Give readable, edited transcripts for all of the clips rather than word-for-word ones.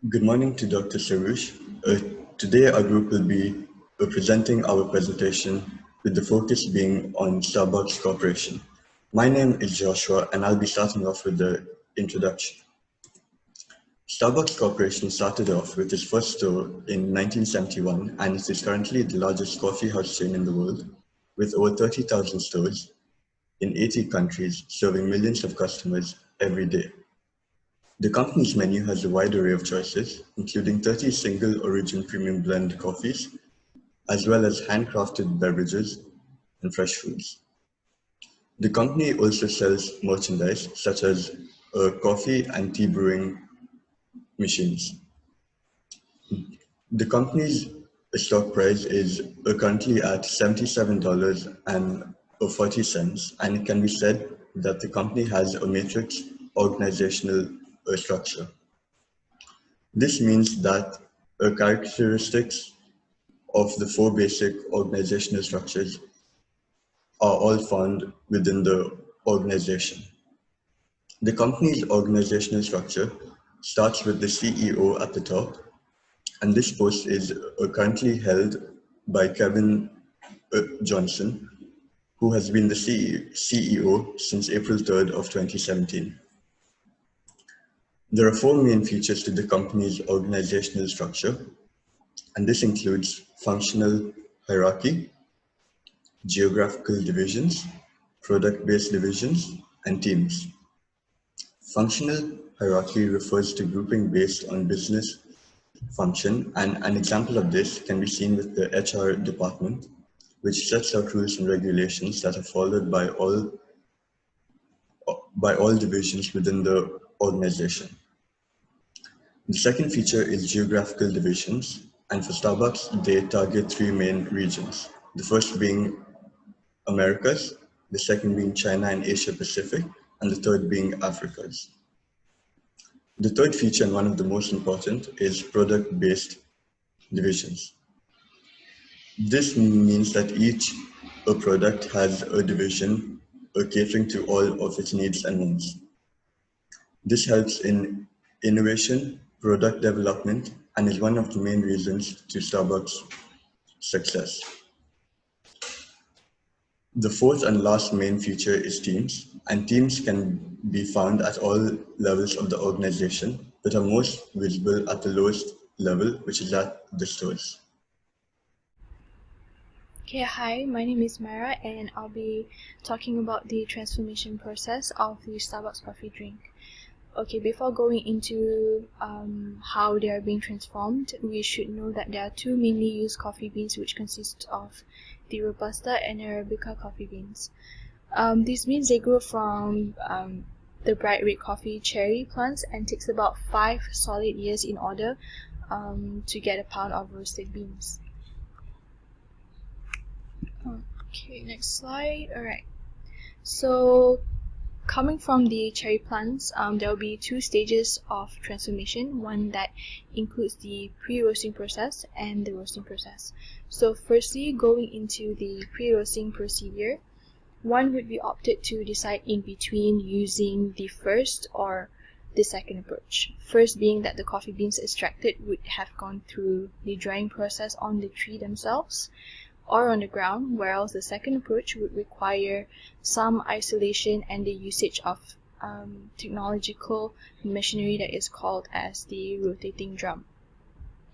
Good morning to Dr. Sarush. Today our group will be presenting our presentation with the focus being on Starbucks Corporation. My name is Joshua and I'll be starting off with the introduction. Starbucks Corporation started off with its first store in 1971 and it is currently the largest coffee house chain in the world with over 30,000 stores in 80 countries serving millions of customers every day. The company's menu has a wide array of choices, including 30 single origin premium blend coffees, as well as handcrafted beverages and fresh foods. The company also sells merchandise such as coffee and tea brewing machines. The company's stock price is currently at $77.40, and it can be said that the company has a matrix organizational structure. This means that characteristics of the four basic organizational structures are all found within the organization. The company's organizational structure starts with the CEO at the top, and this post is currently held by Kevin Johnson, who has been the CEO since April 3rd of 2017. There are four main features to the company's organizational structure, and this includes functional hierarchy, geographical divisions, product-based divisions, and teams. Functional hierarchy refers to grouping based on business function, and an example of this can be seen with the HR department, which sets out rules and regulations that are followed by all divisions within the organization. The second feature is geographical divisions, and for Starbucks, they target three main regions. The first being Americas, the second being China and Asia Pacific, and the third being Africas. The third feature, and one of the most important, is product-based divisions. This means that each product has a division catering to all of its needs and wants. This helps in innovation, product development, and is one of the main reasons to Starbucks' success. The fourth and last main feature is teams, and teams can be found at all levels of the organization, but are most visible at the lowest level, which is at the stores. Okay, hi, my name is Myra and I'll be talking about the transformation process of the Starbucks coffee drink. Okay, before going into how they are being transformed, we should know that there are two mainly used coffee beans which consist of the Robusta and Arabica coffee beans. These beans, they grow from the bright red coffee cherry plants and takes about 5 solid years in order to get a pound of roasted beans. Okay, next slide. Alright, so coming from the cherry plants, there will be two stages of transformation, one that includes the pre-roasting process and the roasting process. So firstly, going into the pre-roasting procedure, one would be opted to decide in between using the first or the second approach. First being that the coffee beans extracted would have gone through the drying process on the tree themselves or on the ground, whereas the second approach would require some isolation and the usage of technological machinery that is called as the rotating drum.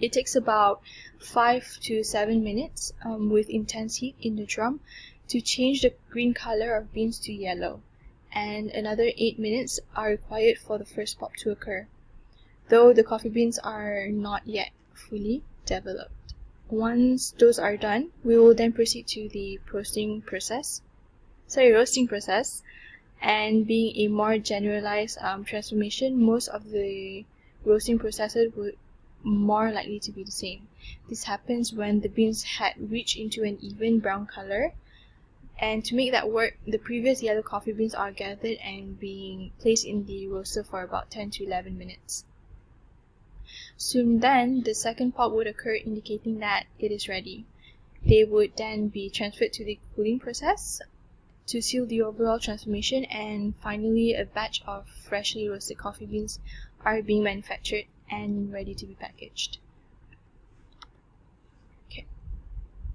It takes about 5 to 7 minutes with intense heat in the drum to change the green color of beans to yellow, and another 8 minutes are required for the first pop to occur, though the coffee beans are not yet fully developed. Once those are done, we will then proceed to the roasting process, and being a more generalized transformation, most of the roasting processes would more likely to be the same. This happens when the beans had reached into an even brown color, and to make that work, the previous yellow coffee beans are gathered and being placed in the roaster for about 10 to 11 minutes. Soon then, the second pop would occur, indicating that it is ready. They would then be transferred to the cooling process to seal the overall transformation, and finally a batch of freshly roasted coffee beans are being manufactured and ready to be packaged. Okay.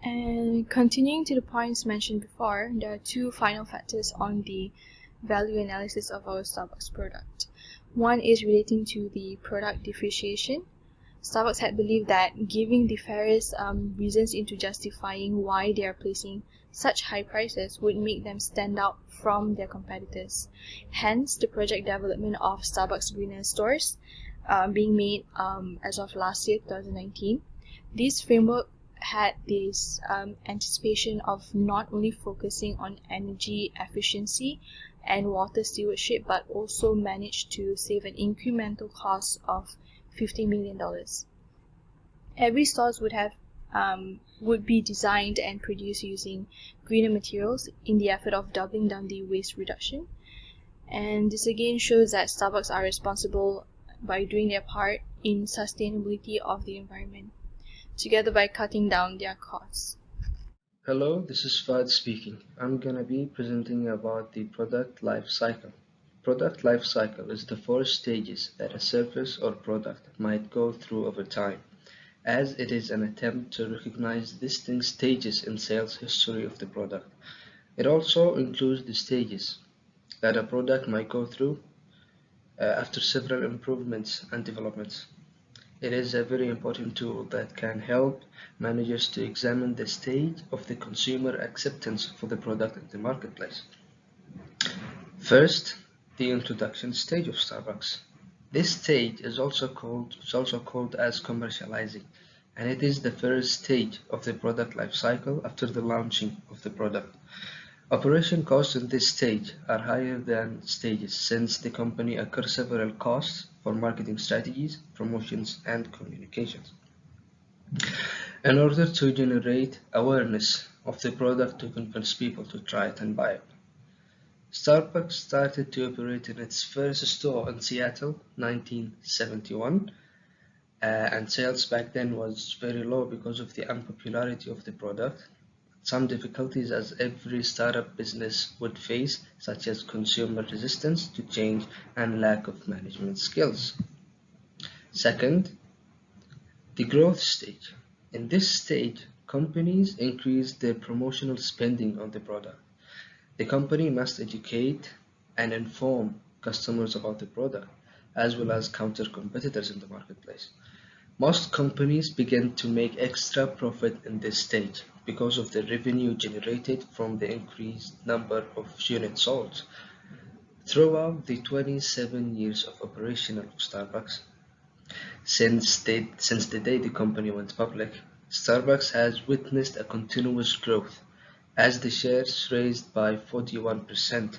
And continuing to the points mentioned before, there are two final factors on the value analysis of our Starbucks product. One is relating to the product differentiation. Starbucks had believed that giving the fairest reasons into justifying why they are placing such high prices would make them stand out from their competitors. Hence, the project development of Starbucks Greener stores being made as of last year, 2019. This framework had this anticipation of not only focusing on energy efficiency and water stewardship, but also managed to save an incremental cost of $50 million. Every stores would be designed and produced using greener materials in the effort of doubling down the waste reduction. And this again shows that Starbucks are responsible by doing their part in sustainability of the environment, together by cutting down their costs. Hello, this is Fuad speaking. I'm gonna be presenting about the product life cycle. Product life cycle is the 4 stages that a service or product might go through over time, as it is an attempt to recognize distinct stages in sales history of the product. It also includes the stages that a product might go through after several improvements and developments. It is a very important tool that can help managers to examine the stage of the consumer acceptance for the product in the marketplace. First, the introduction stage of Starbucks. This stage is also called as commercializing, and it is the first stage of the product life cycle after the launching of the product. Operation costs in this stage are higher than stages since the company incurs several costs for marketing strategies, promotions, and communications. In order to generate awareness of the product to convince people to try it and buy it. Starbucks started to operate in its first store in Seattle, 1971, and sales back then was very low because of the unpopularity of the product. Some difficulties as every startup business would face, such as consumer resistance to change and lack of management skills. Second, the growth stage. In this stage, companies increase their promotional spending on the product. The company must educate and inform customers about the product, as well as counter competitors in the marketplace. Most companies begin to make extra profit in this stage because of the revenue generated from the increased number of units sold. Throughout the 27 years of operation of Starbucks, since the day the company went public, Starbucks has witnessed a continuous growth as the shares raised by 41%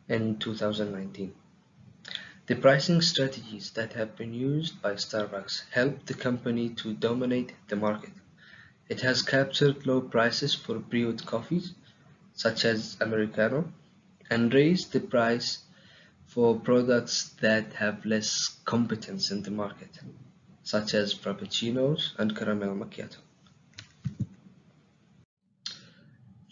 in 2019. The pricing strategies that have been used by Starbucks help the company to dominate the market. It has captured low prices for brewed coffees, such as Americano, and raised the price for products that have less competence in the market, such as Frappuccinos and Caramel Macchiato.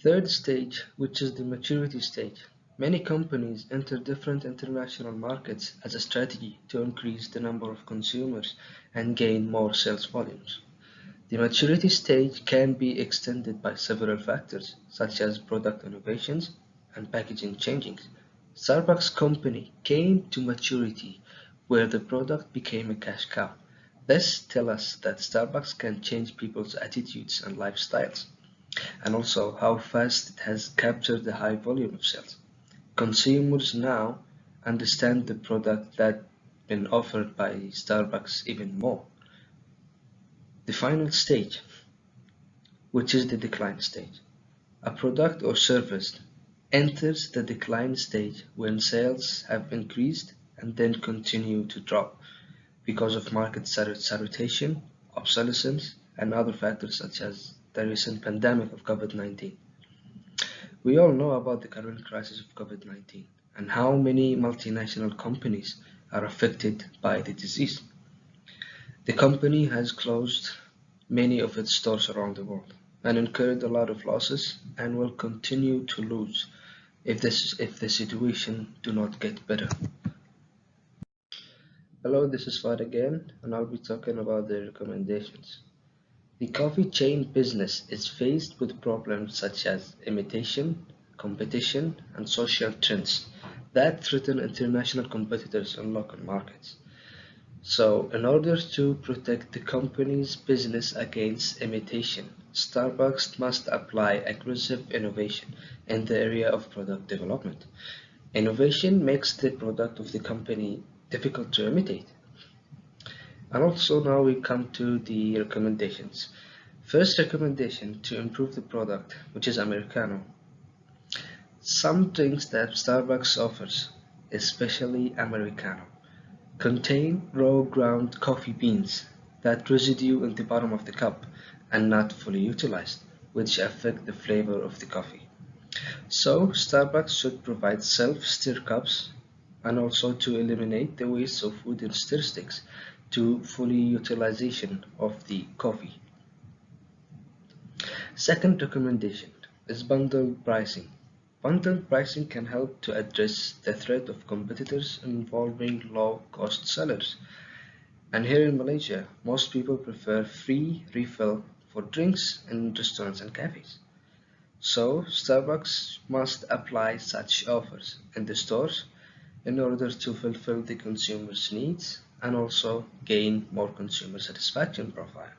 Third stage, which is the maturity stage. Many companies enter different international markets as a strategy to increase the number of consumers and gain more sales volumes. The maturity stage can be extended by several factors, such as product innovations and packaging changes. Starbucks company came to maturity where the product became a cash cow. This tells us that Starbucks can change people's attitudes and lifestyles, and also how fast it has captured the high volume of sales. Consumers now understand the product that's been offered by Starbucks even more. The final stage, which is the decline stage. A product or service enters the decline stage when sales have increased and then continue to drop because of market saturation, obsolescence, and other factors such as the recent pandemic of COVID-19. We all know about the current crisis of COVID-19 and how many multinational companies are affected by the disease. The company has closed many of its stores around the world and incurred a lot of losses and will continue to lose if the situation do not get better. Hello, this is Fuad again, and I'll be talking about the recommendations. The coffee chain business is faced with problems such as imitation, competition, and social trends that threaten international competitors in local markets. So, in order to protect the company's business against imitation, Starbucks must apply aggressive innovation in the area of product development. Innovation makes the product of the company difficult to imitate. And also now we come to the recommendations. First recommendation to improve the product, which is Americano. Some drinks that Starbucks offers, especially Americano, contain raw ground coffee beans that residue in the bottom of the cup and not fully utilized, which affect the flavor of the coffee. So Starbucks should provide self-stir cups and also to eliminate the waste of wooden stir sticks to fully utilization of the coffee. Second recommendation is bundled pricing. Bundled pricing can help to address the threat of competitors involving low-cost sellers. And here in Malaysia, most people prefer free refill for drinks in restaurants and cafes. So Starbucks must apply such offers in the stores in order to fulfill the consumer's needs and also gain more consumer satisfaction profile.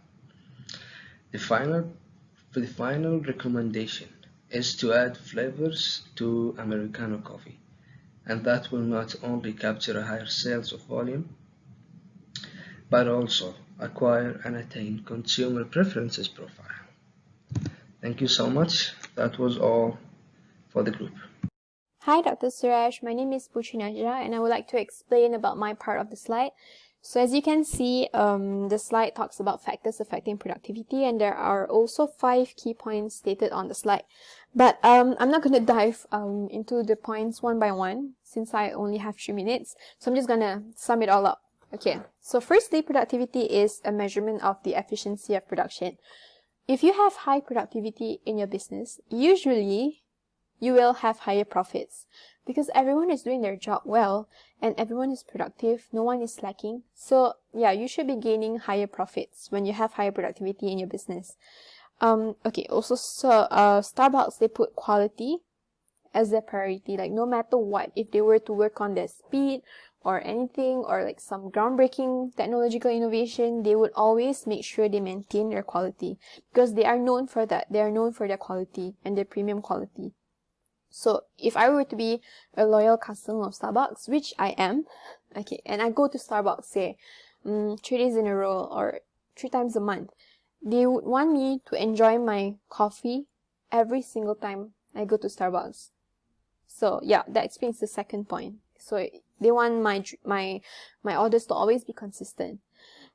The final recommendation is to add flavors to Americano coffee, and that will not only capture a higher sales of volume, but also acquire and attain consumer preferences profile. Thank you so much. That was all for the group. Hi Dr. Suresh, my name is Puteri Najia and I would like to explain about my part of the slide. So as you can see, the slide talks about factors affecting productivity and there are also 5 key points stated on the slide. But I'm not going to dive into the points one by one since I only have 3 minutes. So I'm just going to sum it all up. Okay, so firstly, productivity is a measurement of the efficiency of production. If you have high productivity in your business, usually you will have higher profits because everyone is doing their job well and everyone is productive, no one is slacking. So yeah, you should be gaining higher profits when you have higher productivity in your business. Okay, also Starbucks, they put quality as their priority. Like no matter what, if they were to work on their speed or anything or like some groundbreaking technological innovation, they would always make sure they maintain their quality because they are known for that. They are known for their quality and their premium quality. So if I were to be a loyal customer of Starbucks, which I am, okay, and I go to Starbucks, say, 3 days in a row or 3 times a month, they would want me to enjoy my coffee every single time I go to Starbucks. So yeah, that explains the second point. So they want my orders to always be consistent.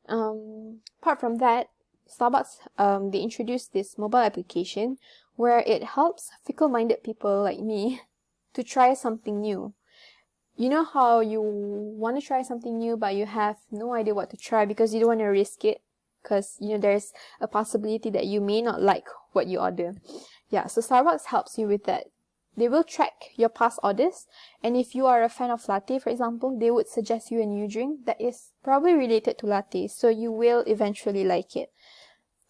Apart from that, Starbucks, they introduced this mobile application where it helps fickle-minded people like me to try something new. You know how you want to try something new but you have no idea what to try because you don't want to risk it because you know there's a possibility that you may not like what you order. Yeah, so Starbucks helps you with that. They will track your past orders, and if you are a fan of latte, for example, they would suggest you a new drink that is probably related to latte, so you will eventually like it.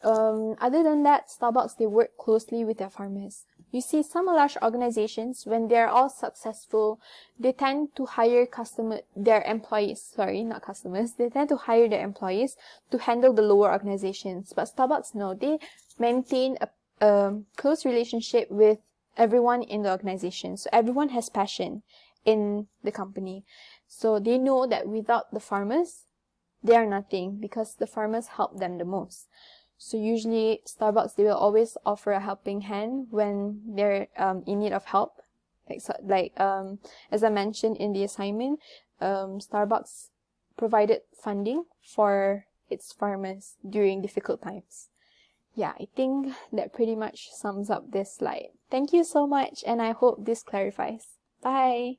Other than that, Starbucks, they work closely with their farmers. You see, some large organizations, when they're all successful, they tend to hire their employees to hire their employees to handle the lower organizations. But Starbucks, no, they maintain a close relationship with everyone in the organization. So everyone has passion in the company. So they know that without the farmers, they are nothing because the farmers help them the most. So usually Starbucks, they will always offer a helping hand when they're in need of help. As I mentioned in the assignment, Starbucks provided funding for its farmers during difficult times. Yeah, I think that pretty much sums up this slide. Thank you so much and I hope this clarifies. Bye!